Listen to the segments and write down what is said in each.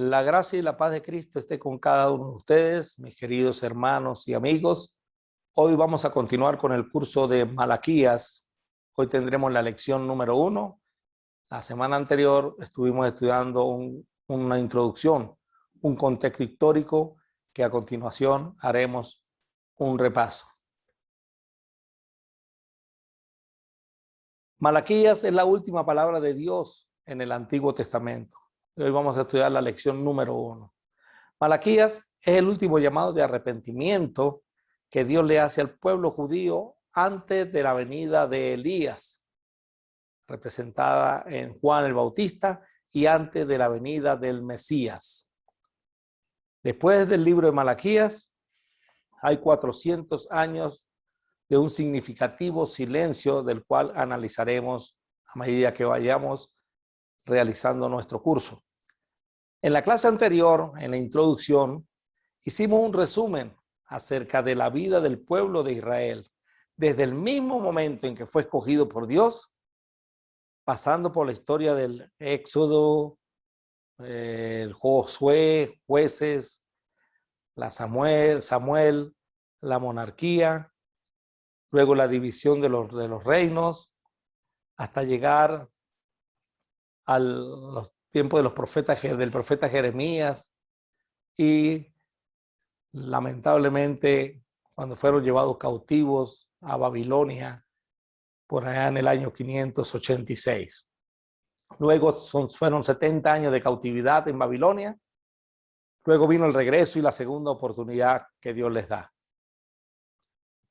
La gracia y la paz de Cristo esté con cada uno de ustedes, mis queridos hermanos y amigos. Hoy vamos a continuar con el curso de Malaquías. Hoy tendremos la lección número 1. La semana anterior estuvimos estudiando una introducción, un contexto histórico, que a continuación haremos un repaso. Malaquías es la última palabra de Dios en el Antiguo Testamento. Hoy vamos a estudiar la lección número 1. Malaquías es el último llamado de arrepentimiento que Dios le hace al pueblo judío antes de la venida de Elías, representada en Juan el Bautista, y antes de la venida del Mesías. Después del libro de Malaquías, hay 400 años de un significativo silencio del cual analizaremos a medida que vayamos realizando nuestro curso. En la clase anterior, en la introducción, hicimos un resumen acerca de la vida del pueblo de Israel, desde el mismo momento en que fue escogido por Dios, pasando por la historia del Éxodo, el Josué, jueces, la Samuel, la monarquía, luego la división de los reinos, hasta llegar a los tiempos de los profetas, del profeta Jeremías, y lamentablemente cuando fueron llevados cautivos a Babilonia por allá en el año 586. Luego fueron 70 años de cautividad en Babilonia. Luego vino el regreso y la segunda oportunidad que Dios les da.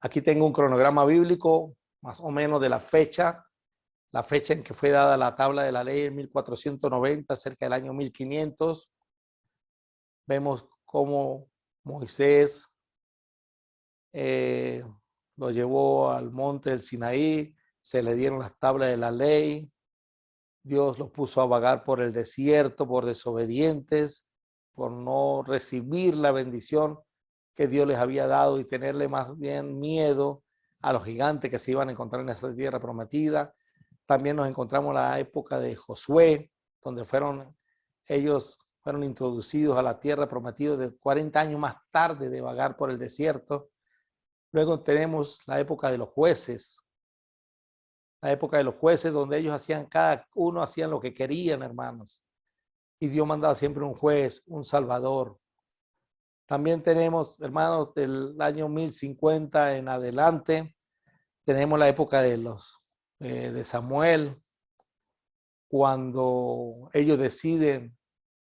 Aquí tengo un cronograma bíblico más o menos de la fecha en que fue dada la tabla de la ley en 1490, cerca del año 1500. Vemos cómo Moisés lo llevó al monte del Sinaí, se le dieron las tablas de la ley, Dios los puso a vagar por el desierto, por desobedientes, por no recibir la bendición que Dios les había dado y tenerle más bien miedo a los gigantes que se iban a encontrar en esa tierra prometida. También nos encontramos la época de Josué, donde ellos fueron introducidos a la tierra prometida de 40 años más tarde de vagar por el desierto. Luego tenemos la época de los jueces, donde ellos cada uno hacían lo que querían, hermanos. Y Dios mandaba siempre un juez, un salvador. También tenemos, hermanos, del año 1050 en adelante, tenemos la época de Samuel, cuando ellos deciden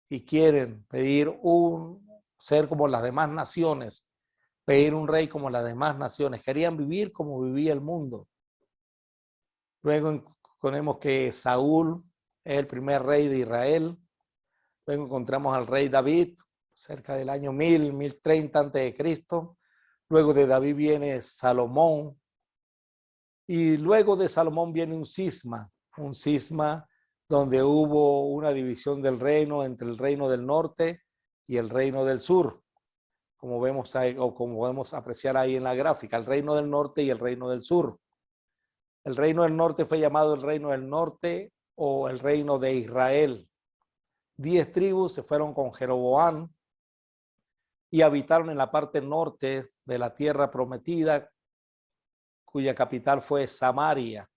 y quieren pedir ser como las demás naciones, pedir un rey como las demás naciones. Querían vivir como vivía el mundo. Luego tenemos que Saúl es el primer rey de Israel. Luego encontramos al rey David, cerca del año 1030 a.C. Luego de David viene Salomón. Y luego de Salomón viene un cisma donde hubo una división del reino entre el reino del norte y el reino del sur, como vemos ahí, o como podemos apreciar ahí en la gráfica, el reino del norte y el reino del sur. El reino del norte fue llamado el reino del norte o el reino de Israel. 10 tribus se fueron con Jeroboam y habitaron en la parte norte de la tierra prometida, cuya capital fue Samaria.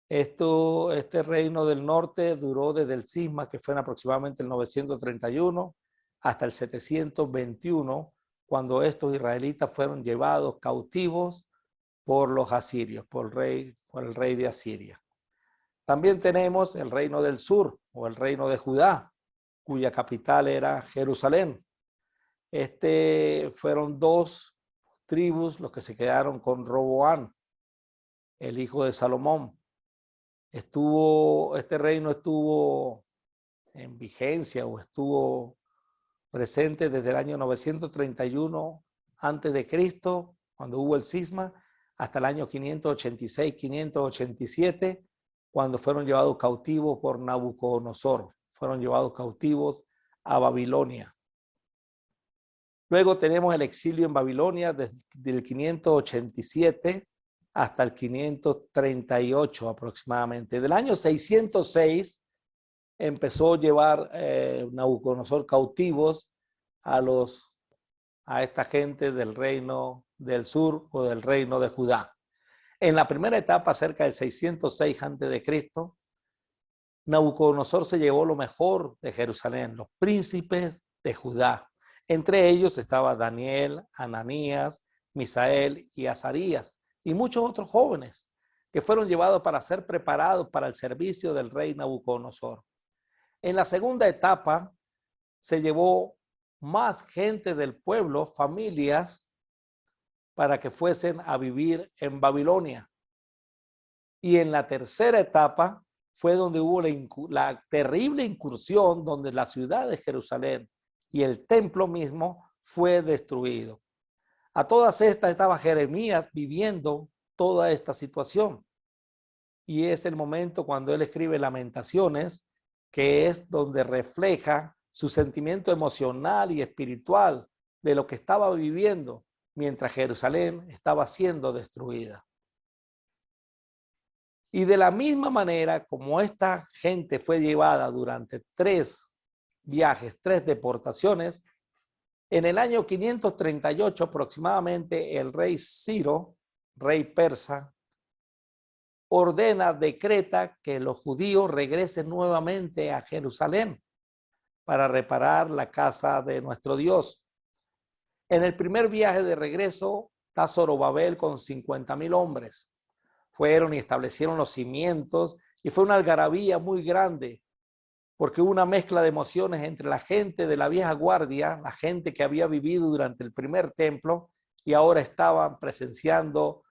Este reino del norte duró desde el cisma, que fue en aproximadamente el 931, hasta el 721, cuando estos israelitas fueron llevados cautivos por los asirios, por el rey de Asiria. También tenemos el reino del sur, o el reino de Judá, cuya capital era Jerusalén. Fueron 2 tribus los que se quedaron con Roboam, el hijo de Salomón. Este reino estuvo en vigencia o estuvo presente desde el año 931 antes de Cristo, cuando hubo el cisma, hasta el año 586, 587, cuando fueron llevados cautivos por Nabucodonosor. Fueron llevados cautivos a Babilonia. Luego tenemos el exilio en Babilonia desde el 587 hasta el 538 aproximadamente. Del año 606 empezó a llevar Nabucodonosor cautivos a esta gente del reino del sur o del reino de Judá. En la primera etapa, cerca del 606 a.C., Nabucodonosor se llevó lo mejor de Jerusalén, los príncipes de Judá. Entre ellos estaba Daniel, Ananías, Misael y Azarías, y muchos otros jóvenes que fueron llevados para ser preparados para el servicio del rey Nabucodonosor. En la segunda etapa se llevó más gente del pueblo, familias, para que fuesen a vivir en Babilonia. Y en la tercera etapa fue donde hubo la terrible incursión, donde la ciudad de Jerusalén y el templo mismo fue destruido. A todas estas estaba Jeremías viviendo toda esta situación. Y es el momento cuando él escribe Lamentaciones, que es donde refleja su sentimiento emocional y espiritual de lo que estaba viviendo mientras Jerusalén estaba siendo destruida. Y de la misma manera como esta gente fue llevada durante 3 viajes, 3 deportaciones, en el año 538 aproximadamente el rey Ciro, rey persa, decreta que los judíos regresen nuevamente a Jerusalén para reparar la casa de nuestro Dios. En el primer viaje de regreso está Zorobabel con 50,000 hombres. Fueron y establecieron los cimientos y fue una algarabía muy grande porque hubo una mezcla de emociones entre la gente de la vieja guardia, la gente que había vivido durante el primer templo y ahora estaban presenciando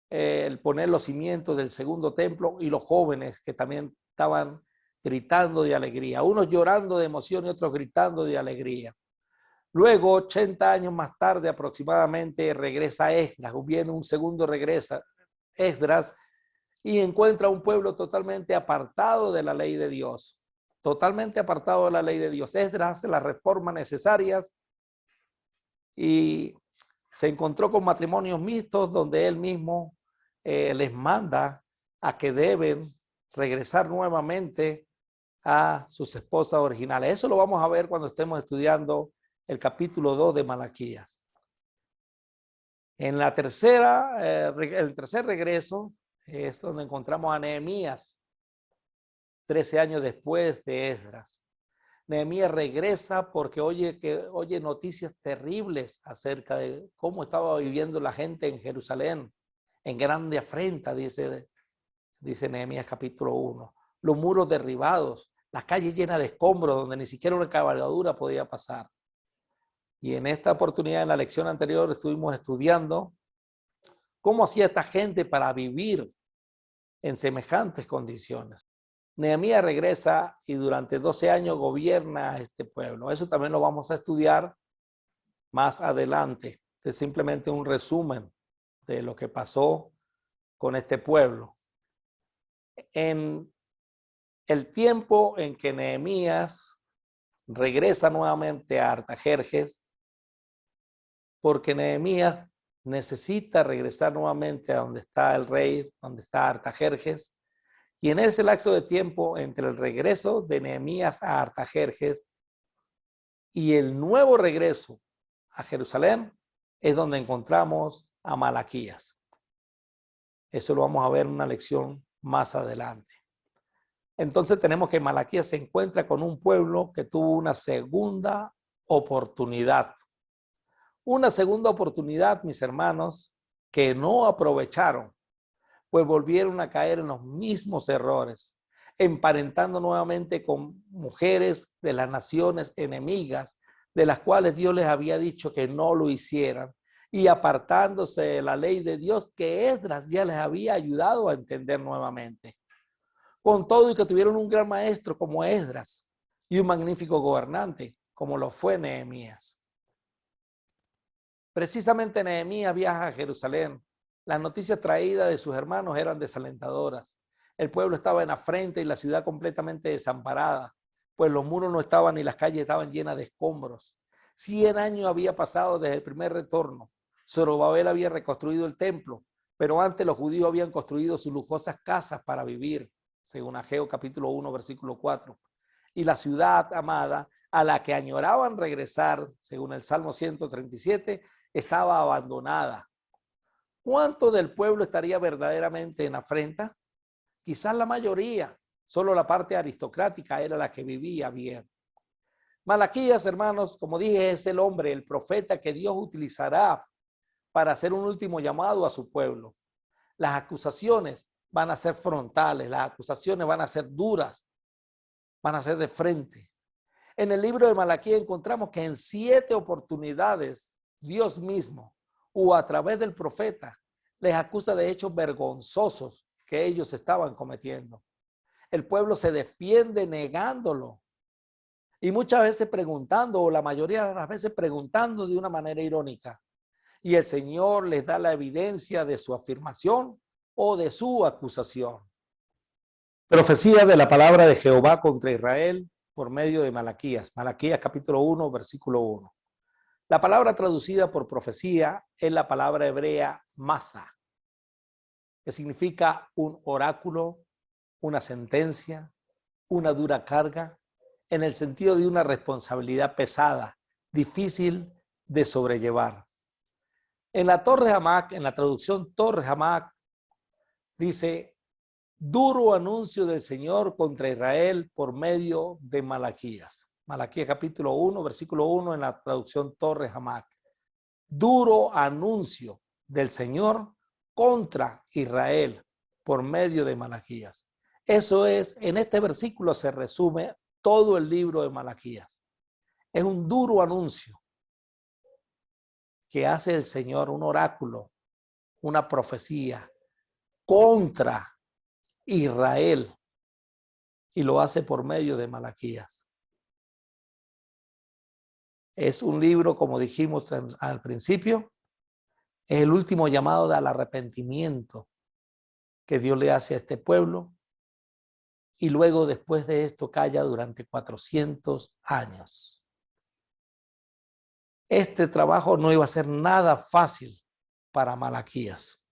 el poner los cimientos del segundo templo, y los jóvenes que también estaban gritando de alegría, unos llorando de emoción y otros gritando de alegría. Luego, 80 años más tarde aproximadamente, regresa Esdras, viene un segundo regreso, Esdras, y encuentra un pueblo totalmente apartado de la ley de Dios, totalmente apartado de la ley de Dios. Esdras hace las reformas necesarias y se encontró con matrimonios mixtos donde él mismo les manda a que deben regresar nuevamente a sus esposas originales. Eso lo vamos a ver cuando estemos estudiando el capítulo 2 de Malaquías. En la el tercer regreso es donde encontramos a Nehemías, 13 años después de Esdras. Nehemías regresa porque oye noticias terribles acerca de cómo estaba viviendo la gente en Jerusalén, en grande afrenta, dice Nehemías capítulo 1. Los muros derribados, las calles llenas de escombros donde ni siquiera una cabalgadura podía pasar. Y en esta oportunidad, en la lección anterior, estuvimos estudiando cómo hacía esta gente para vivir en semejantes condiciones. Nehemías regresa y durante 12 años gobierna a este pueblo. Eso también lo vamos a estudiar más adelante. Es simplemente un resumen de lo que pasó con este pueblo. En el tiempo en que Nehemías regresa nuevamente a Artajerjes, porque Nehemías necesita regresar nuevamente a donde está el rey, donde está Artajerjes, y en ese lapso de tiempo entre el regreso de Nehemías a Artajerjes y el nuevo regreso a Jerusalén es donde encontramos a Malaquías. Eso lo vamos a ver en una lección más adelante. Entonces tenemos que Malaquías se encuentra con un pueblo que tuvo una segunda oportunidad. Una segunda oportunidad, mis hermanos, que no aprovecharon, pues volvieron a caer en los mismos errores, emparentando nuevamente con mujeres de las naciones enemigas, de las cuales Dios les había dicho que no lo hicieran, y apartándose de la ley de Dios que Esdras ya les había ayudado a entender nuevamente. Con todo y que tuvieron un gran maestro como Esdras y un magnífico gobernante como lo fue Nehemías. Precisamente Nehemías viaja a Jerusalén. Las noticias traídas de sus hermanos eran desalentadoras. El pueblo estaba en afrenta y la ciudad completamente desamparada, pues los muros no estaban y las calles estaban llenas de escombros. 100 años había pasado desde el primer retorno. Zorobabel había reconstruido el templo, pero antes los judíos habían construido sus lujosas casas para vivir, según Ageo capítulo 1, versículo 4. y la ciudad amada a la que añoraban regresar, según el Salmo 137, estaba abandonada. ¿Cuánto del pueblo estaría verdaderamente en afrenta? Quizás la mayoría, solo la parte aristocrática era la que vivía bien. Malaquías, hermanos, como dije, es el hombre, el profeta que Dios utilizará para hacer un último llamado a su pueblo. Las acusaciones van a ser frontales, las acusaciones van a ser duras, van a ser de frente. En el libro de Malaquías encontramos que en 7 oportunidades Dios mismo o a través del profeta les acusa de hechos vergonzosos que ellos estaban cometiendo. El pueblo se defiende negándolo y muchas veces preguntando, o la mayoría de las veces preguntando de una manera irónica. Y el Señor les da la evidencia de su afirmación o de su acusación. Profecía de la palabra de Jehová contra Israel por medio de Malaquías. Malaquías capítulo 1, versículo 1. La palabra traducida por profecía es la palabra hebrea masa, que significa un oráculo, una sentencia, una dura carga, en el sentido de una responsabilidad pesada, difícil de sobrellevar. En la Torre Hamac, en la traducción Torre Hamac, dice, duro anuncio del Señor contra Israel por medio de Malaquías. Malaquías capítulo 1, versículo 1 en la traducción Torre Hamac. Duro anuncio del Señor contra Israel por medio de Malaquías. Eso es, en este versículo se resume todo el libro de Malaquías. Es un duro anuncio que hace el Señor, un oráculo, una profecía contra Israel, y lo hace por medio de Malaquías. Es un libro, como dijimos al principio, es el último llamado al arrepentimiento que Dios le hace a este pueblo, y luego después de esto calla durante 400 años. Este trabajo no iba a ser nada fácil para Malaquías.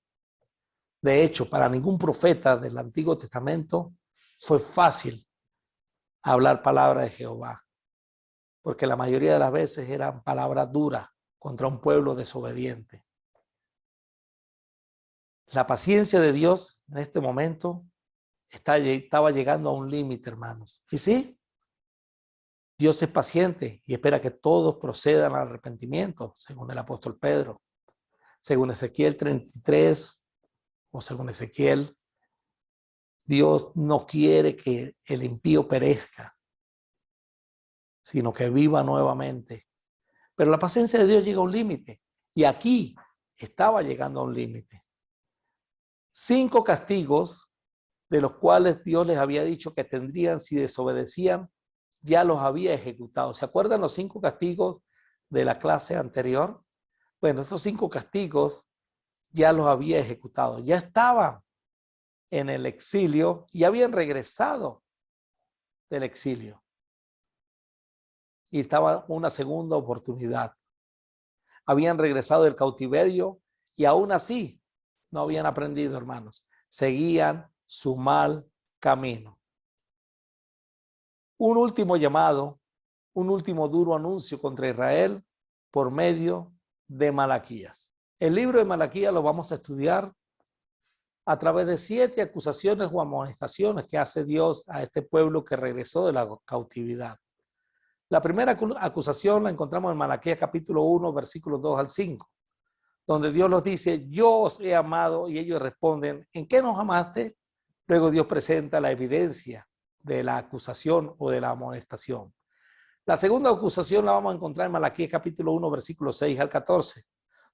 De hecho, para ningún profeta del Antiguo Testamento fue fácil hablar palabra de Jehová, porque la mayoría de las veces eran palabras duras contra un pueblo desobediente. La paciencia de Dios en este momento estaba llegando a un límite, hermanos. Y sí, Dios es paciente y espera que todos procedan al arrepentimiento, según el apóstol Pedro. Según Ezequiel 33 o según Ezequiel, Dios no quiere que el impío perezca, sino que viva nuevamente. Pero la paciencia de Dios llega a un límite, y aquí estaba llegando a un límite. 5 castigos de los cuales Dios les había dicho que tendrían si desobedecían, ya los había ejecutado. ¿Se acuerdan los 5 castigos de la clase anterior? Bueno, estos 5 castigos ya los había ejecutado. Ya estaban en el exilio y habían regresado del exilio. Y estaba una segunda oportunidad. Habían regresado del cautiverio y aún así no habían aprendido, hermanos. Seguían su mal camino. Un último llamado, un último duro anuncio contra Israel por medio de Malaquías. El libro de Malaquías lo vamos a estudiar a través de 7 acusaciones o amonestaciones que hace Dios a este pueblo que regresó de la cautividad. La primera acusación la encontramos en Malaquías capítulo 1, versículos 2 al 5, donde Dios los dice, yo os he amado, y ellos responden, ¿en qué nos amaste? Luego Dios presenta la evidencia de la acusación o de la amonestación. La segunda acusación la vamos a encontrar en Malaquías capítulo 1, versículos 6 al 14,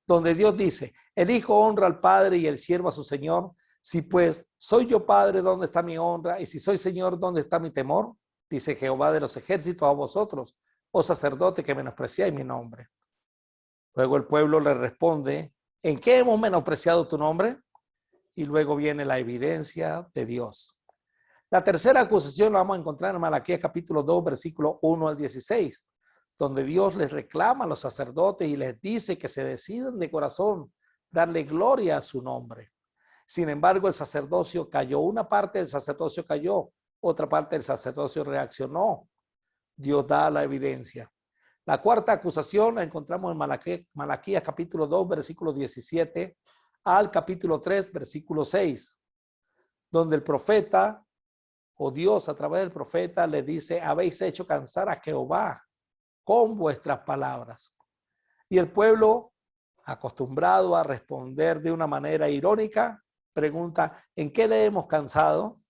donde Dios dice, el hijo honra al padre y el siervo a su señor. Si pues soy yo padre, ¿dónde está mi honra? Y si soy señor, ¿dónde está mi temor? Dice Jehová de los ejércitos a vosotros, oh sacerdote que menospreciáis mi nombre. Luego el pueblo le responde, ¿en qué hemos menospreciado tu nombre? Y luego viene la evidencia de Dios. La tercera acusación la vamos a encontrar en Malaquías capítulo 2, versículo 1 al 16, donde Dios les reclama a los sacerdotes y les dice que se decidan de corazón darle gloria a su nombre. Sin embargo, el sacerdocio cayó. Una parte del sacerdocio cayó, otra parte del sacerdocio reaccionó Dios da la evidencia. La cuarta acusación la encontramos en Malaquías capítulo 2, versículo 17 al capítulo 3, versículo 6, donde el profeta o Dios a través del profeta le dice: habéis hecho cansar a Jehová con vuestras palabras. Y el pueblo, acostumbrado a responder de una manera irónica, pregunta: ¿en qué le hemos cansado?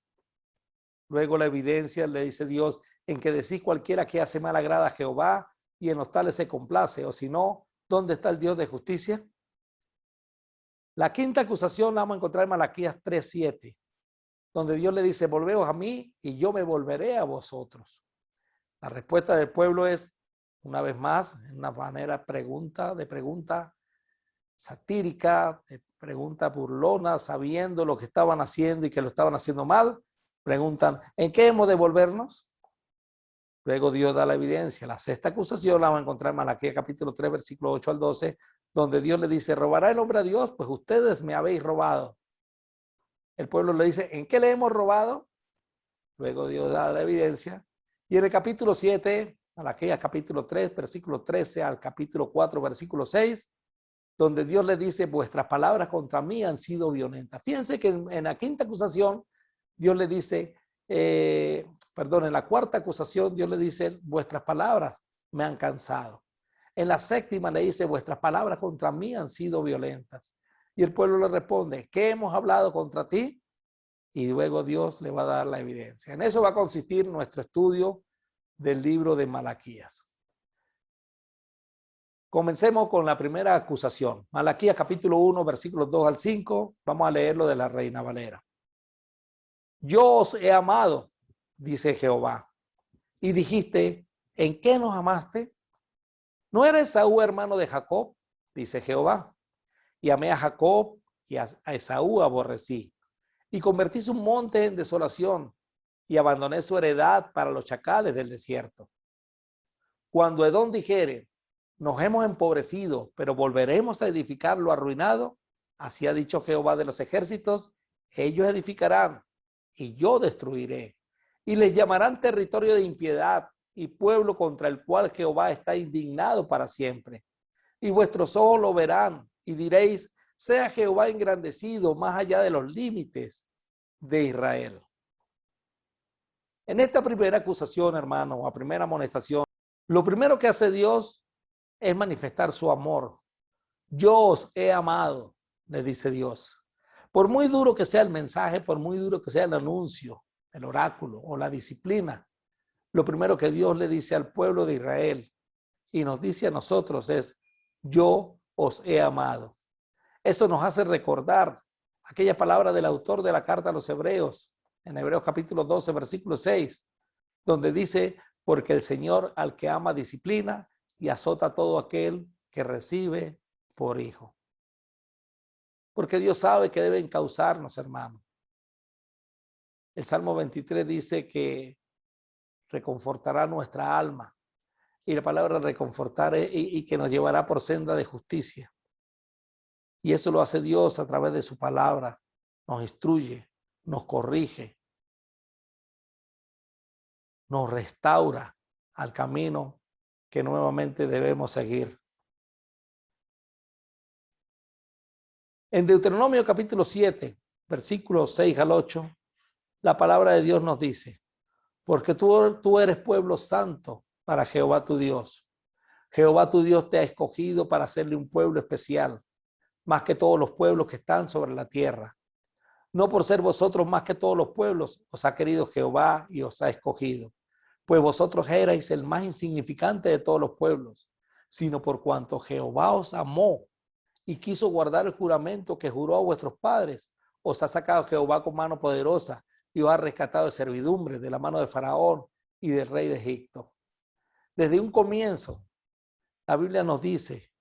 Luego la evidencia le dice Dios: en que decís cualquiera que hace mal agrada a Jehová y en los tales se complace, o si no, ¿dónde está el Dios de justicia? La quinta acusación la vamos a encontrar en Malaquías 3:7, donde Dios le dice: volveos a mí y yo me volveré a vosotros. La respuesta del pueblo es, una vez más, en una manera de pregunta satírica, de pregunta burlona, sabiendo lo que estaban haciendo y que lo estaban haciendo mal, preguntan: ¿en qué hemos de volvernos? Luego Dios da la evidencia. La sexta acusación la vamos a encontrar en Malaquías capítulo 3, versículo 8 al 12, donde Dios le dice: ¿robará el hombre a Dios? Pues ustedes me habéis robado. El pueblo le dice: ¿en qué le hemos robado? Luego Dios da la evidencia. Y en el capítulo 7, Malaquías capítulo 3, versículo 13 al capítulo 4, versículo 6, donde Dios le dice: vuestras palabras contra mí han sido violentas. Fíjense que en la quinta acusación, Dios le dice, en la cuarta acusación, Dios le dice: vuestras palabras me han cansado. En la séptima le dice: vuestras palabras contra mí han sido violentas. Y el pueblo le responde: ¿qué hemos hablado contra ti? Y luego Dios le va a dar la evidencia. En eso va a consistir nuestro estudio del libro de Malaquías. Comencemos con la primera acusación. Malaquías capítulo 1, versículos 2 al 5. Vamos a leerlo de la Reina Valera. Yo os he amado, dice Jehová, y dijiste: ¿en qué nos amaste? ¿No eres Esaú hermano de Jacob? Dice Jehová. Y amé a Jacob y a Esaú aborrecí. Y convertí su monte en desolación y abandoné su heredad para los chacales del desierto. Cuando Edom dijere: nos hemos empobrecido, pero volveremos a edificar lo arruinado, así ha dicho Jehová de los ejércitos: ellos edificarán y yo destruiré, y les llamarán territorio de impiedad y pueblo contra el cual Jehová está indignado para siempre. Y vuestros ojos lo verán y diréis: sea Jehová engrandecido más allá de los límites de Israel. En esta primera acusación, hermano, o primera amonestación, lo primero que hace Dios es manifestar su amor. Yo os he amado, le dice Dios. Por muy duro que sea el mensaje, por muy duro que sea el anuncio, el oráculo o la disciplina, lo primero que Dios le dice al pueblo de Israel y nos dice a nosotros es: yo os he amado. Eso nos hace recordar aquella palabra del autor de la carta a los Hebreos, en Hebreos capítulo 12, versículo 6, donde dice: porque el Señor al que ama disciplina y azota a todo aquel que recibe por hijo. Porque Dios sabe que debe encauzarnos, hermano. El Salmo 23 dice que reconfortará nuestra alma. Y la palabra reconfortar y que nos llevará por senda de justicia. Y eso lo hace Dios a través de su palabra. Nos instruye, nos corrige, nos restaura al camino que nuevamente debemos seguir. En Deuteronomio capítulo 7, versículos 6 al 8, la palabra de Dios nos dice: porque tú eres pueblo santo para Jehová tu Dios. Jehová tu Dios te ha escogido para hacerle un pueblo especial, más que todos los pueblos que están sobre la tierra. No por ser vosotros más que todos los pueblos, os ha querido Jehová y os ha escogido, pues vosotros erais el más insignificante de todos los pueblos, sino por cuanto Jehová os amó y quiso guardar el juramento que juró a vuestros padres, os ha sacado Jehová con mano poderosa y os ha rescatado de servidumbre, de la mano de Faraón y del rey de Egipto. Desde un comienzo, la Biblia nos dice,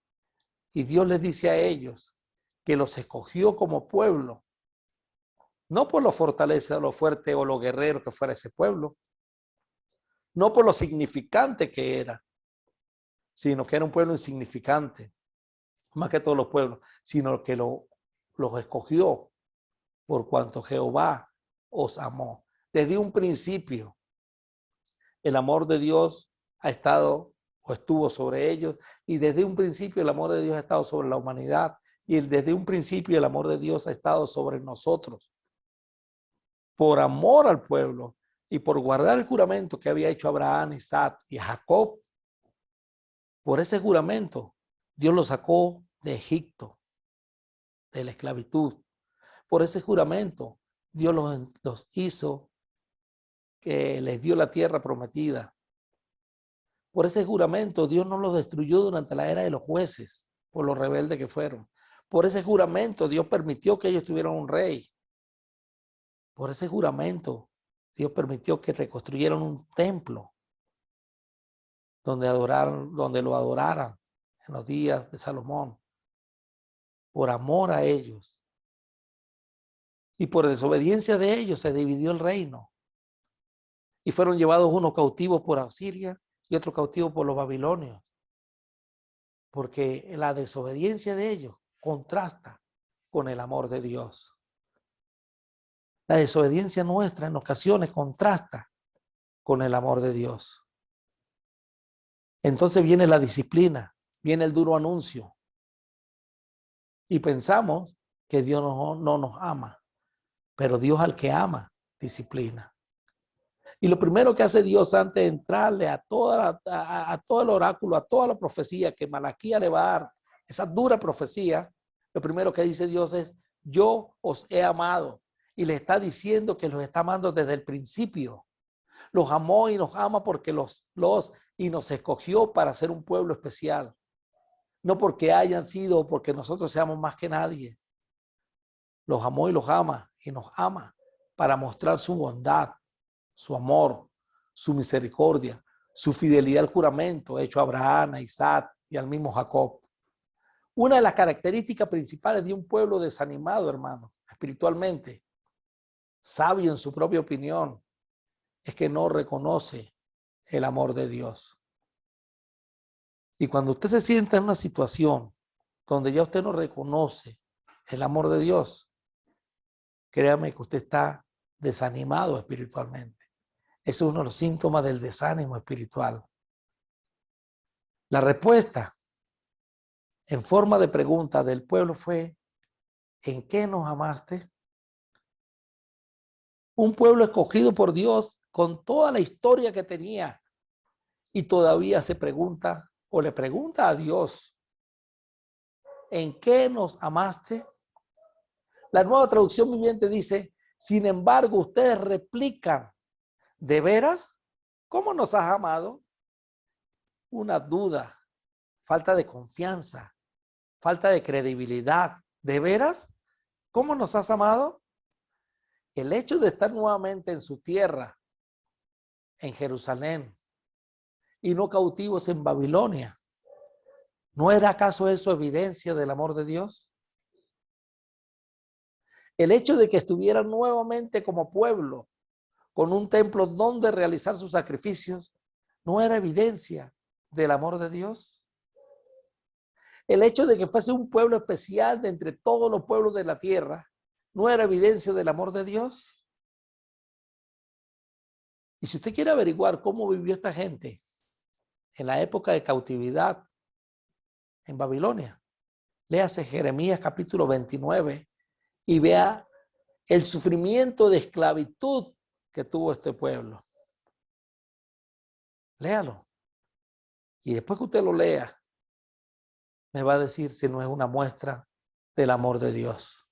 y Dios les dice a ellos, que los escogió como pueblo, no por lo fortaleza, lo fuerte o lo guerrero que fuera ese pueblo, no por lo significante que era, sino que era un pueblo insignificante, más que todos los pueblos, sino que los escogió por cuanto Jehová os amó. Desde un principio, el amor de Dios ha estado o estuvo sobre ellos, y desde un principio el amor de Dios ha estado sobre la humanidad, y desde un principio el amor de Dios ha estado sobre nosotros. Por amor al pueblo y por guardar el juramento que había hecho Abraham, Isaac y Jacob, por ese juramento Dios los sacó de Egipto, de la esclavitud. Por ese juramento Dios los hizo, que les dio la tierra prometida. Por ese juramento Dios no los destruyó durante la era de los jueces, por los rebeldes que fueron. Por ese juramento Dios permitió que ellos tuvieran un rey. Por ese juramento Dios permitió que reconstruyeran un templo donde lo adoraran en los días de Salomón. Por amor a ellos y por desobediencia de ellos se dividió el reino. Y fueron llevados unos cautivos por Asiria y otros cautivos por los babilonios. Porque la desobediencia de ellos contrasta con el amor de Dios. La desobediencia nuestra en ocasiones contrasta con el amor de Dios. Entonces viene la disciplina, viene el duro anuncio. Y pensamos que Dios no nos ama. Pero Dios al que ama, disciplina. Y lo primero que hace Dios antes de entrarle a todo el oráculo, a toda la profecía que Malaquías le va a dar, esa dura profecía, lo primero que dice Dios es, yo os he amado. Y le está diciendo que los está amando desde el principio. Los amó y nos ama porque y nos escogió para ser un pueblo especial. No porque hayan sido o porque nosotros seamos más que nadie. Los amó y los ama y nos ama para mostrar su bondad, su amor, su misericordia, su fidelidad al juramento hecho a Abraham, a Isaac y al mismo Jacob. Una de las características principales de un pueblo desanimado, hermano, espiritualmente, sabio en su propia opinión, es que no reconoce el amor de Dios. Y cuando usted se sienta en una situación donde ya usted no reconoce el amor de Dios, créame que usted está desanimado espiritualmente. Ese es uno de los síntomas del desánimo espiritual. La respuesta en forma de pregunta del pueblo fue, ¿en qué nos amaste? Un pueblo escogido por Dios con toda la historia que tenía y todavía se pregunta o le pregunta a Dios, ¿en qué nos amaste? La Nueva Traducción Viviente dice, sin embargo, ustedes replican, ¿de veras? ¿Cómo nos has amado? Una duda, falta de confianza, falta de credibilidad. ¿De veras? ¿Cómo nos has amado? El hecho de estar nuevamente en su tierra, en Jerusalén, y no cautivos en Babilonia, ¿no era acaso eso evidencia del amor de Dios? El hecho de que estuvieran nuevamente como pueblo, con un templo donde realizar sus sacrificios, ¿no era evidencia del amor de Dios? El hecho de que fuese un pueblo especial de entre todos los pueblos de la tierra, ¿no era evidencia del amor de Dios? Y si usted quiere averiguar cómo vivió esta gente en la época de cautividad en Babilonia, léase Jeremías capítulo 29 y vea el sufrimiento de esclavitud que tuvo este pueblo. Léalo. Y después que usted lo lea, me va a decir si no es una muestra del amor de Dios.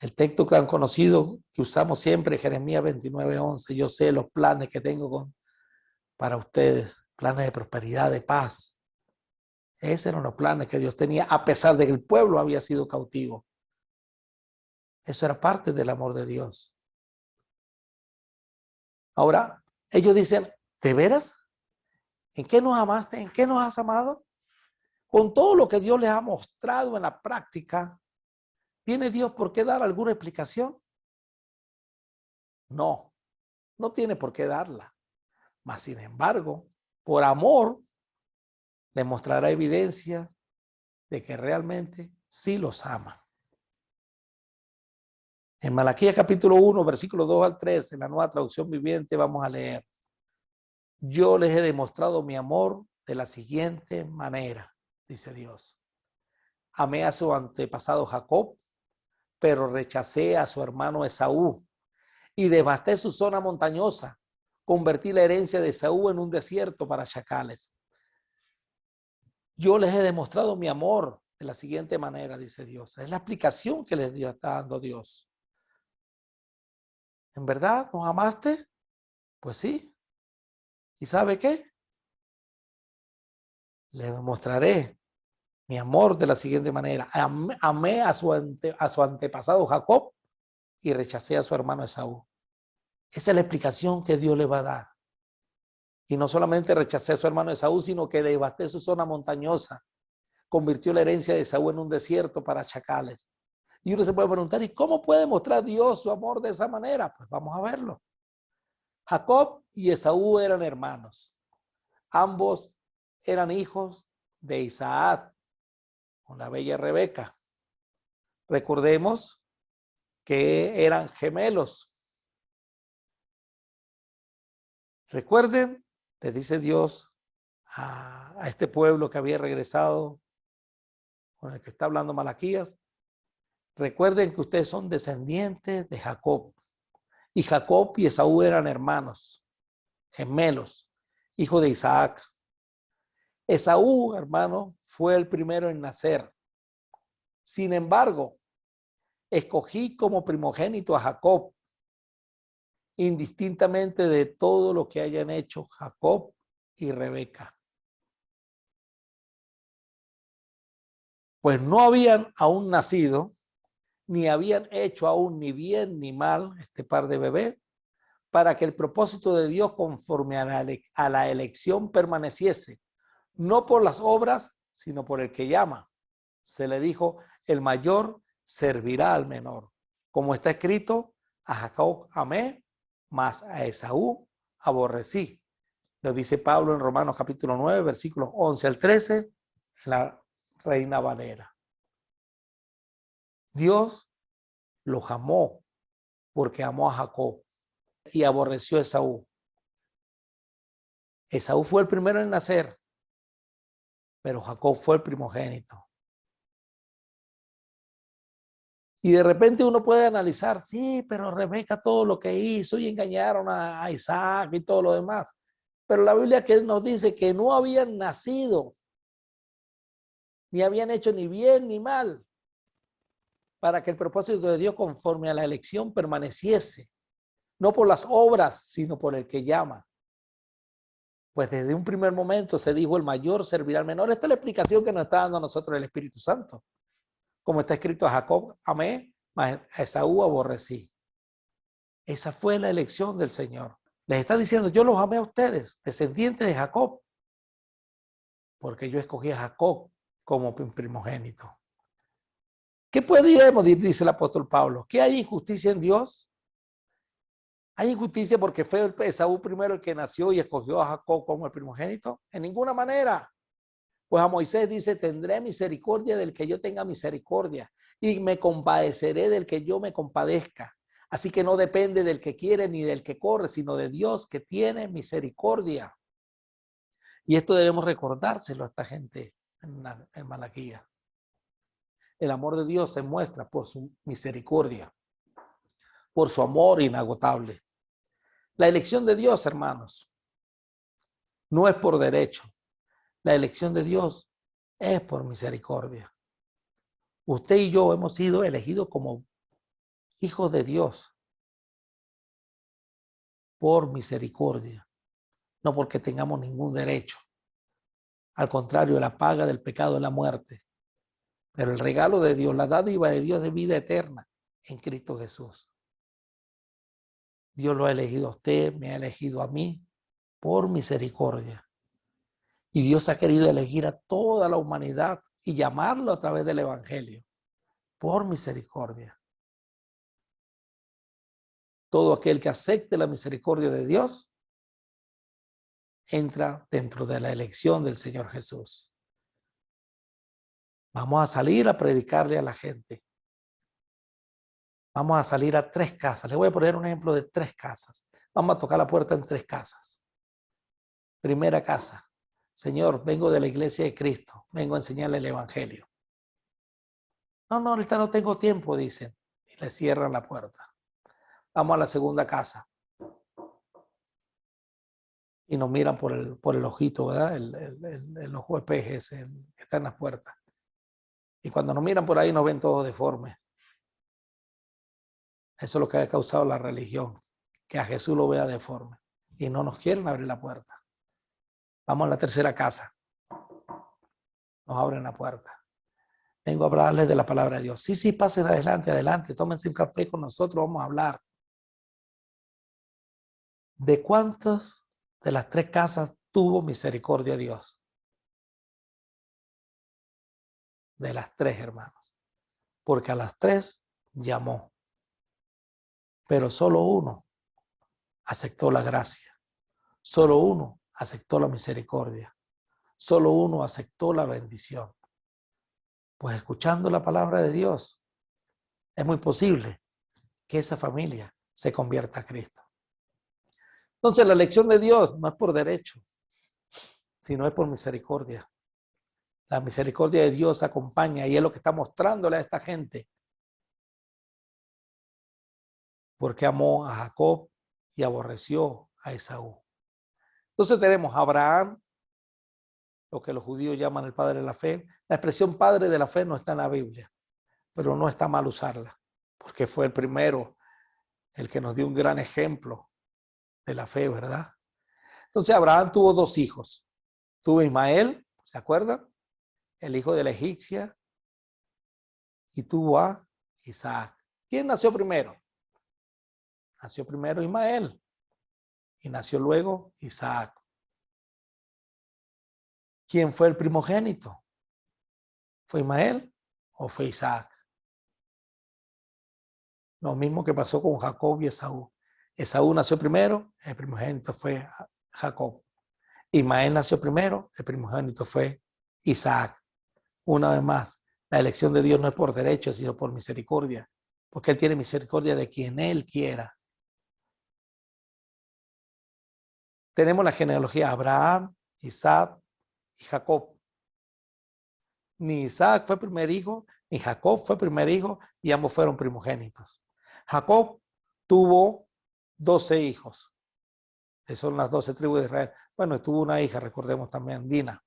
El texto tan conocido que usamos siempre, Jeremías 29:11, yo sé los planes que tengo para ustedes, planes de prosperidad, de paz. Esos eran los planes que Dios tenía, a pesar de que el pueblo había sido cautivo. Eso era parte del amor de Dios. Ahora, ellos dicen, ¿de veras? ¿En qué nos amaste? ¿En qué nos has amado? Con todo lo que Dios les ha mostrado en la práctica, ¿tiene Dios por qué dar alguna explicación? No, no tiene por qué darla. Mas, sin embargo, por amor, les mostrará evidencia de que realmente sí los ama. En Malaquías capítulo 1, versículos 2 al 3, en la Nueva Traducción Viviente, vamos a leer. Yo les he demostrado mi amor de la siguiente manera, dice Dios. Amé a su antepasado Jacob, pero rechacé a su hermano Esaú y devasté su zona montañosa. Convertí la herencia de Esaú en un desierto para chacales. Yo les he demostrado mi amor de la siguiente manera, dice Dios. Es la explicación que les está dando Dios. ¿En verdad nos amaste? Pues sí. ¿Y sabe qué? Les mostraré mi amor de la siguiente manera. Amé a su antepasado Jacob y rechacé a su hermano Esaú. Esa es la explicación que Dios le va a dar. Y no solamente rechacé a su hermano Esaú, sino que devasté su zona montañosa. Convirtió la herencia de Esaú en un desierto para chacales. Y uno se puede preguntar, ¿y cómo puede mostrar Dios su amor de esa manera? Pues vamos a verlo. Jacob y Esaú eran hermanos. Ambos eran hijos de Isaac, con la bella Rebeca. Recordemos que eran gemelos. Recuerden, le dice Dios a este pueblo que había regresado, con el que está hablando Malaquías. Recuerden que ustedes son descendientes de Jacob. Y Jacob y Esaú eran hermanos, gemelos, hijos de Isaac. Esaú, hermano, fue el primero en nacer. Sin embargo, escogí como primogénito a Jacob, indistintamente de todo lo que hayan hecho Jacob y Rebeca. Pues no habían aún nacido, ni habían hecho aún ni bien ni mal este par de bebés, para que el propósito de Dios conforme a la elección permaneciese, no por las obras, sino por el que llama. Se le dijo, el mayor servirá al menor. Como está escrito, a Jacob amé, mas a Esaú aborrecí. Lo dice Pablo en Romanos capítulo 9, versículos 11 al 13, en la Reina Valera. Dios los amó porque amó a Jacob y aborreció a Esaú. Esaú fue el primero en nacer, pero Jacob fue el primogénito. Y de repente uno puede analizar, sí, pero Rebeca todo lo que hizo y engañaron a Isaac y todo lo demás. Pero la Biblia que nos dice que no habían nacido, ni habían hecho ni bien ni mal, para que el propósito de Dios conforme a la elección permaneciese, no por las obras, sino por el que llama. Pues desde un primer momento se dijo, el mayor servirá al menor. Esta es la explicación que nos está dando a nosotros el Espíritu Santo. Como está escrito, a Jacob amé, mas a Esaú aborrecí. Esa fue la elección del Señor. Les está diciendo, yo los amé a ustedes, descendientes de Jacob, porque yo escogí a Jacob como primogénito. ¿Qué podríamos decir? Dice el apóstol Pablo. ¿Que hay injusticia en Dios? ¿Hay injusticia porque fue Esaú primero el que nació y escogió a Jacob como el primogénito? En ninguna manera. Pues a Moisés dice, tendré misericordia del que yo tenga misericordia y me compadeceré del que yo me compadezca. Así que no depende del que quiere ni del que corre, sino de Dios que tiene misericordia. Y esto debemos recordárselo a esta gente en Malaquías. El amor de Dios se muestra por su misericordia, por su amor inagotable. La elección de Dios, hermanos, no es por derecho. La elección de Dios es por misericordia. Usted y yo hemos sido elegidos como hijos de Dios por misericordia, no porque tengamos ningún derecho. Al contrario, la paga del pecado es la muerte. Pero el regalo de Dios, la dádiva de Dios de vida eterna en Cristo Jesús. Dios lo ha elegido a usted, me ha elegido a mí por misericordia. Y Dios ha querido elegir a toda la humanidad y llamarlo a través del Evangelio por misericordia. Todo aquel que acepte la misericordia de Dios entra dentro de la elección del Señor Jesús. Vamos a salir a predicarle a la gente. Vamos a salir a 3 casas. Les voy a poner un ejemplo de 3 casas. Vamos a tocar la puerta en 3 casas. Primera casa. Señor, vengo de la iglesia de Cristo. Vengo a enseñarle el evangelio. No, ahorita no tengo tiempo, dicen. Y le cierran la puerta. Vamos a la segunda casa. Y nos miran por el ojito, ¿verdad? El ojo de peje ese que está en las puertas. Y cuando nos miran por ahí nos ven todos deformes. Eso es lo que ha causado la religión, que a Jesús lo vea deforme. Y no nos quieren abrir la puerta. Vamos a la tercera casa. Nos abren la puerta. Vengo a hablarles de la palabra de Dios. Sí, pasen adelante. Tómense un café con nosotros, vamos a hablar. ¿De cuántas de las tres casas tuvo misericordia Dios? De las tres, hermanos. Porque a las tres llamó. Pero solo uno aceptó la gracia. Solo uno aceptó la misericordia. Solo uno aceptó la bendición. Pues escuchando la palabra de Dios, es muy posible que esa familia se convierta a Cristo. Entonces la elección de Dios no es por derecho, sino es por misericordia. La misericordia de Dios acompaña y es lo que está mostrándole a esta gente. Porque amó a Jacob y aborreció a Esaú. Entonces tenemos a Abraham, lo que los judíos llaman el padre de la fe. La expresión padre de la fe no está en la Biblia, pero no está mal usarla, porque fue el primero, el que nos dio un gran ejemplo de la fe, ¿verdad? Entonces Abraham tuvo dos hijos. Tuvo Ismael, ¿se acuerdan? El hijo de la egipcia, y tuvo a Isaac. ¿Quién nació primero? Nació primero Ismael y nació luego Isaac. ¿Quién fue el primogénito? ¿Fue Ismael o fue Isaac? Lo mismo que pasó con Jacob y Esaú. Esaú nació primero, el primogénito fue Jacob. Ismael nació primero, el primogénito fue Isaac. Una vez más, la elección de Dios no es por derecho, sino por misericordia, porque Él tiene misericordia de quien Él quiera. Tenemos la genealogía Abraham, Isaac y Jacob. Ni Isaac fue primer hijo, ni Jacob fue primer hijo, y ambos fueron primogénitos. Jacob tuvo 12 hijos. Esas son las 12 tribus de Israel. Bueno, tuvo una hija, recordemos también, Dina.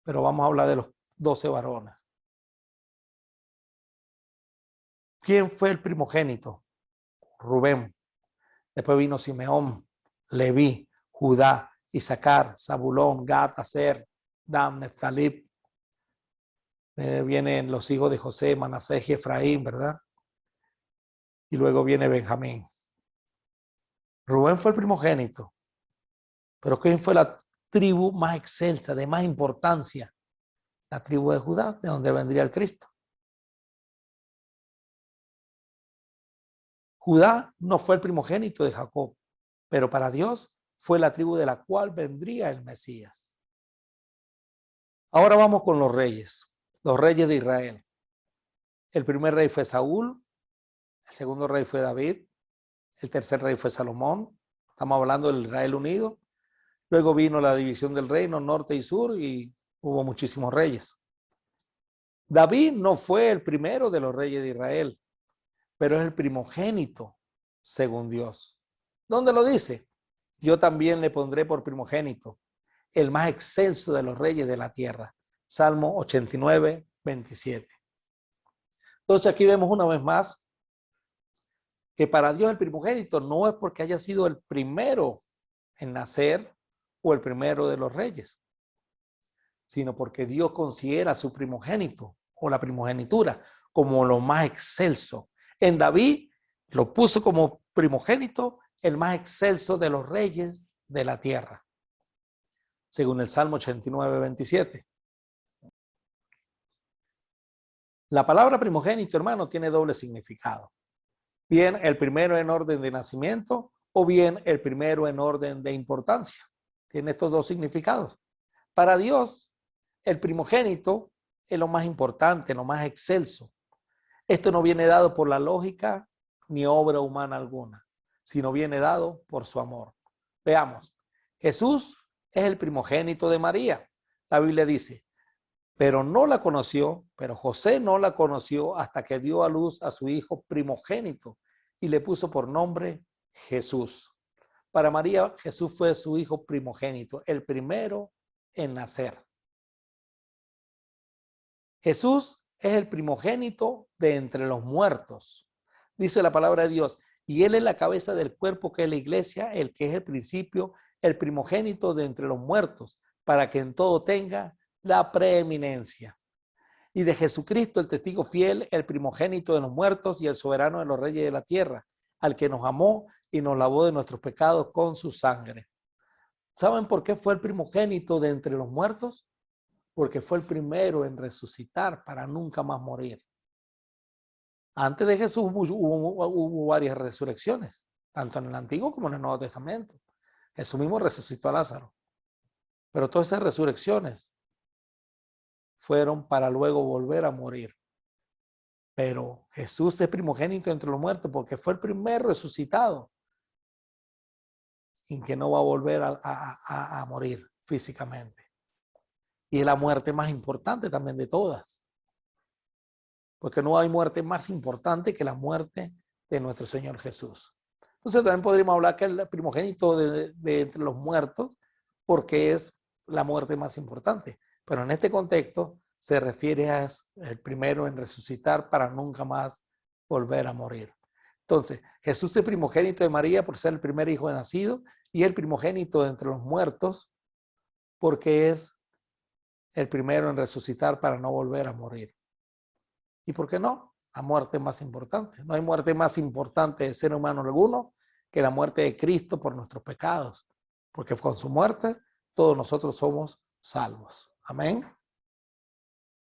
Pero vamos a hablar de los 12 varones. ¿Quién fue el primogénito? Rubén. Después vino Simeón, Leví, Judá, Isaacar, Zabulón, Gad, Aser, Dan, Neftalí. Vienen los hijos de José, Manasés y Efraín, ¿verdad? Y luego viene Benjamín. Rubén fue el primogénito. Pero ¿quién fue la tribu más excelsa, de más importancia? La tribu de Judá, de donde vendría el Cristo. Judá no fue el primogénito de Jacob, pero para Dios fue la tribu de la cual vendría el Mesías. Ahora vamos con los reyes de Israel. El primer rey fue Saúl, el segundo rey fue David, el tercer rey fue Salomón. Estamos hablando del Israel unido. Luego vino la división del reino, norte y sur, y hubo muchísimos reyes. David no fue el primero de los reyes de Israel, pero es el primogénito, según Dios. ¿Dónde lo dice? Yo también le pondré por primogénito, el más excelso de los reyes de la tierra. Salmo 89, 27. Entonces aquí vemos una vez más que para Dios el primogénito no es porque haya sido el primero en nacer o el primero de los reyes, sino porque Dios considera a su primogénito o la primogenitura como lo más excelso. En David lo puso como primogénito, el más excelso de los reyes de la tierra, según el Salmo 89, 27. La palabra primogénito, hermano, tiene doble significado. Bien el primero en orden de nacimiento o bien el primero en orden de importancia. Tiene estos dos significados. Para Dios, el primogénito es lo más importante, lo más excelso. Esto no viene dado por la lógica ni obra humana alguna, sino viene dado por su amor. Veamos, Jesús es el primogénito de María. La Biblia dice, pero José no la conoció hasta que dio a luz a su hijo primogénito y le puso por nombre Jesús. Para María, Jesús fue su hijo primogénito, el primero en nacer. Jesús es el primogénito de entre los muertos. Dice la palabra de Dios, y Él es la cabeza del cuerpo que es la iglesia, el que es el principio, el primogénito de entre los muertos, para que en todo tenga la preeminencia. Y de Jesucristo, el testigo fiel, el primogénito de los muertos y el soberano de los reyes de la tierra, al que nos amó y nos lavó de nuestros pecados con su sangre. ¿Saben por qué fue el primogénito de entre los muertos? Porque fue el primero en resucitar para nunca más morir. Antes de Jesús hubo varias resurrecciones, tanto en el Antiguo como en el Nuevo Testamento. Jesús mismo resucitó a Lázaro. Pero todas esas resurrecciones fueron para luego volver a morir. Pero Jesús es primogénito entre los muertos porque fue el primer resucitado y que no va a volver a morir físicamente. Y es la muerte más importante también de todas. Porque no hay muerte más importante que la muerte de nuestro Señor Jesús. Entonces también podríamos hablar que el primogénito de entre los muertos, porque es la muerte más importante. Pero en este contexto se refiere a el primero en resucitar para nunca más volver a morir. Entonces, Jesús es el primogénito de María por ser el primer hijo nacido y el primogénito de entre los muertos porque es el primero en resucitar para no volver a morir. ¿Y por qué no? La muerte más importante. No hay muerte más importante de ser humano alguno que la muerte de Cristo por nuestros pecados. Porque con su muerte todos nosotros somos salvos. Amén.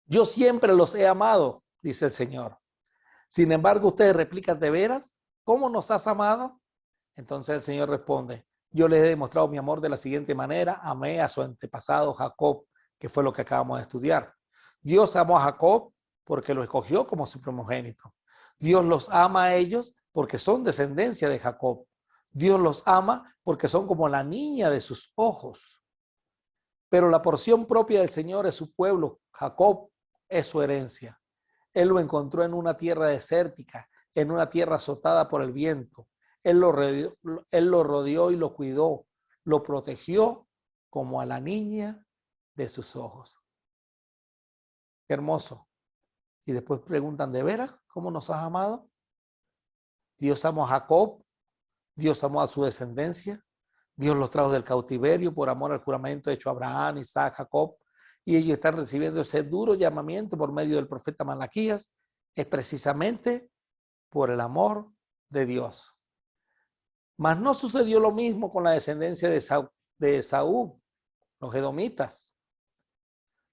Yo siempre los he amado, dice el Señor. Sin embargo, ustedes replican de veras, ¿cómo nos has amado? Entonces el Señor responde, yo les he demostrado mi amor de la siguiente manera, amé a su antepasado Jacob, que fue lo que acabamos de estudiar. Dios amó a Jacob porque lo escogió como su primogénito. Dios los ama a ellos porque son descendencia de Jacob. Dios los ama porque son como la niña de sus ojos. Pero la porción propia del Señor es su pueblo. Jacob es su herencia. Él lo encontró en una tierra desértica, en una tierra azotada por el viento. Él lo rodeó y lo cuidó, lo protegió como a la niña de sus ojos. Qué hermoso. Y después preguntan, ¿de veras cómo nos has amado? Dios amó a Jacob, Dios amó a su descendencia, Dios los trajo del cautiverio por amor al juramento hecho a Abraham, Isaac, Jacob, y ellos están recibiendo ese duro llamamiento por medio del profeta Malaquías, es precisamente por el amor de Dios. Mas no sucedió lo mismo con la descendencia de Esaú, los edomitas.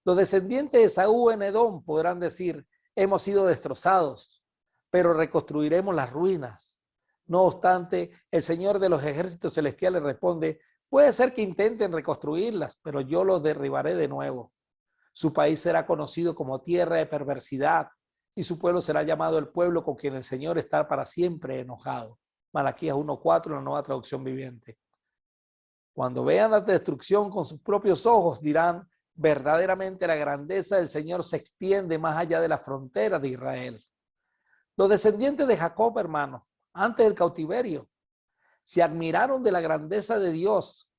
Los descendientes de Esaú en Edom podrán decir, hemos sido destrozados, pero reconstruiremos las ruinas. No obstante, el Señor de los ejércitos celestiales responde, puede ser que intenten reconstruirlas, pero yo los derribaré de nuevo. Su país será conocido como tierra de perversidad y su pueblo será llamado el pueblo con quien el Señor está para siempre enojado. Malaquías 1:4, la Nueva Traducción Viviente. Cuando vean la destrucción con sus propios ojos, dirán, verdaderamente la grandeza del Señor se extiende más allá de la frontera de Israel. Los descendientes de Jacob, hermanos, antes del cautiverio, se admiraron de la grandeza de Dios.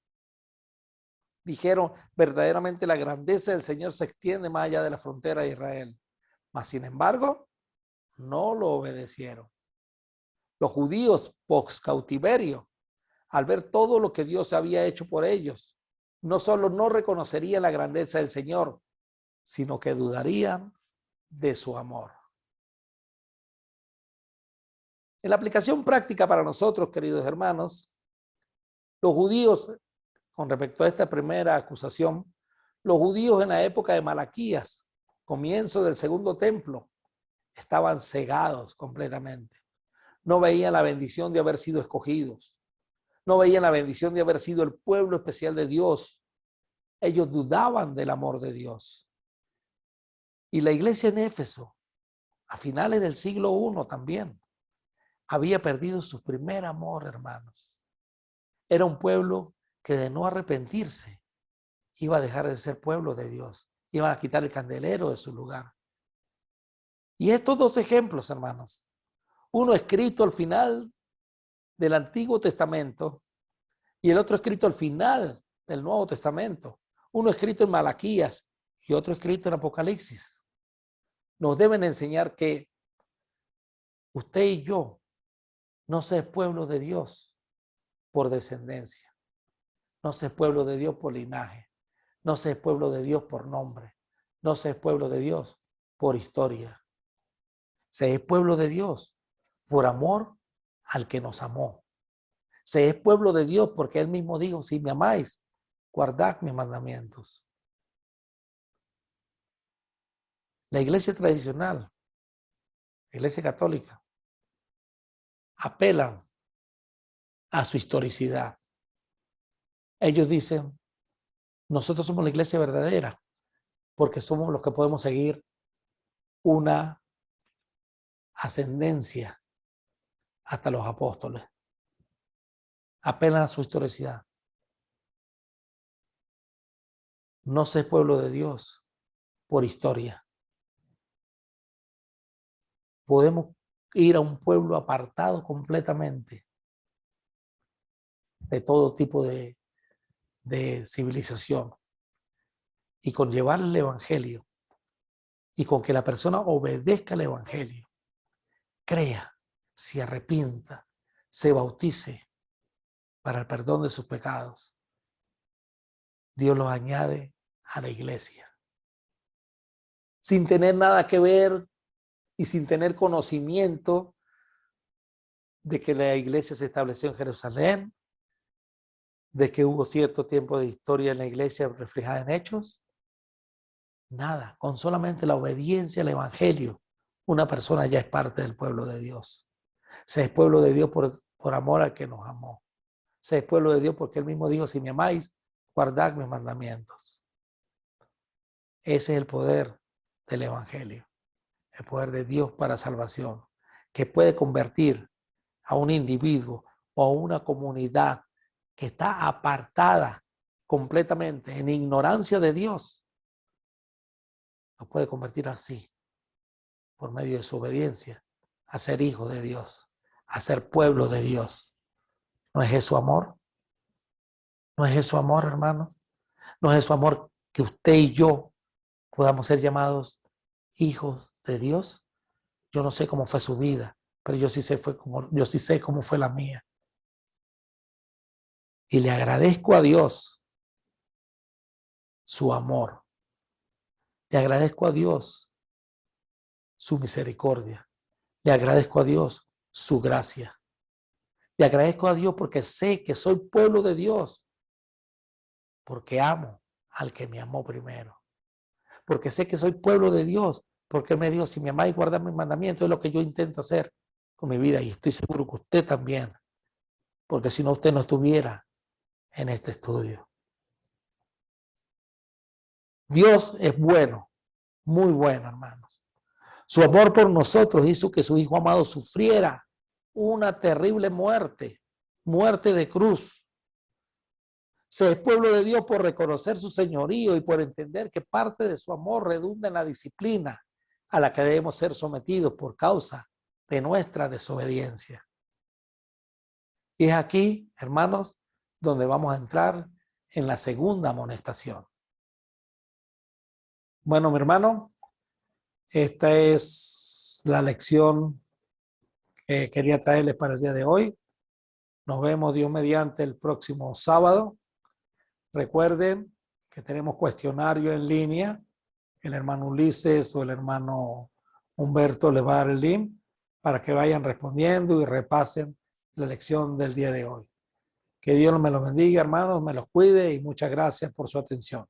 Dijeron, verdaderamente la grandeza del Señor se extiende más allá de la frontera de Israel. Mas, sin embargo, no lo obedecieron. Los judíos post cautiverio, al ver todo lo que Dios había hecho por ellos, no solo no reconocerían la grandeza del Señor, sino que dudarían de su amor. En la aplicación práctica para nosotros, queridos hermanos, los judíos, con respecto a esta primera acusación, los judíos en la época de Malaquías, comienzo del segundo templo, estaban cegados completamente. No veían la bendición de haber sido escogidos. No veían la bendición de haber sido el pueblo especial de Dios. Ellos dudaban del amor de Dios. Y la iglesia en Éfeso, a finales del siglo I también, había perdido su primer amor, hermanos. Era un pueblo que de no arrepentirse, iba a dejar de ser pueblo de Dios. Iban a quitar el candelero de su lugar. Y estos dos ejemplos, hermanos, uno escrito al final del Antiguo Testamento y el otro escrito al final del Nuevo Testamento. Uno escrito en Malaquías y otro escrito en Apocalipsis. Nos deben enseñar que usted y yo no se es pueblo de Dios por descendencia. No se es pueblo de Dios por linaje. No se es pueblo de Dios por nombre. No se es pueblo de Dios por historia. Se es pueblo de Dios por amor al que nos amó. Se es pueblo de Dios porque Él mismo dijo, si me amáis, guardad mis mandamientos. La iglesia tradicional, la iglesia católica, apelan a su historicidad. Ellos dicen, nosotros somos la iglesia verdadera porque somos los que podemos seguir una ascendencia hasta los apóstoles. Apelan a su historicidad. No se es pueblo de Dios por historia. Podemos ir a un pueblo apartado completamente de todo tipo de civilización y con llevar el evangelio y con que la persona obedezca el evangelio, crea, se arrepienta, se bautice para el perdón de sus pecados. Dios los añade a la iglesia. Sin tener nada que ver y sin tener conocimiento de que la iglesia se estableció en Jerusalén, de que hubo cierto tiempo de historia en la iglesia reflejada en hechos. Nada, con solamente la obediencia al evangelio, una persona ya es parte del pueblo de Dios. Se es pueblo de Dios por amor al que nos amó. Se es pueblo de Dios porque Él mismo dijo, si me amáis, guardad mis mandamientos. Ese es el poder del evangelio, el poder de Dios para salvación, que puede convertir a un individuo o a una comunidad que está apartada completamente en ignorancia de Dios, lo puede convertir así, por medio de su obediencia, a ser hijo de Dios, a ser pueblo de Dios. ¿No es eso amor? ¿No es eso amor, hermano? ¿No es eso amor que usted y yo podamos ser llamados hijos de Dios? Yo no sé cómo fue su vida, pero yo sí sé cómo fue la mía. Y le agradezco a Dios su amor. Le agradezco a Dios su misericordia. Le agradezco a Dios su gracia. Le agradezco a Dios porque sé que soy pueblo de Dios. Porque amo al que me amó primero. Porque sé que soy pueblo de Dios. Porque Él me dijo, si me amáis, guardad mis mandamientos. Es lo que yo intento hacer con mi vida. Y estoy seguro que usted también. Porque si no, usted no estuviera en este estudio. Dios es bueno. Muy bueno, hermanos. Su amor por nosotros hizo que su Hijo amado sufriera una terrible muerte. Muerte de cruz. Se es pueblo de Dios por reconocer su señorío y por entender que parte de su amor redunda en la disciplina a la que debemos ser sometidos por causa de nuestra desobediencia. Y es aquí, hermanos, donde vamos a entrar en la segunda amonestación. Bueno, mi hermano, esta es la lección que quería traerles para el día de hoy. Nos vemos, Dios mediante, el próximo sábado. Recuerden que tenemos cuestionario en línea. El hermano Ulises o el hermano Humberto les va a dar el link para que vayan respondiendo y repasen la lección del día de hoy. Que Dios me los bendiga, hermanos, me los cuide y muchas gracias por su atención.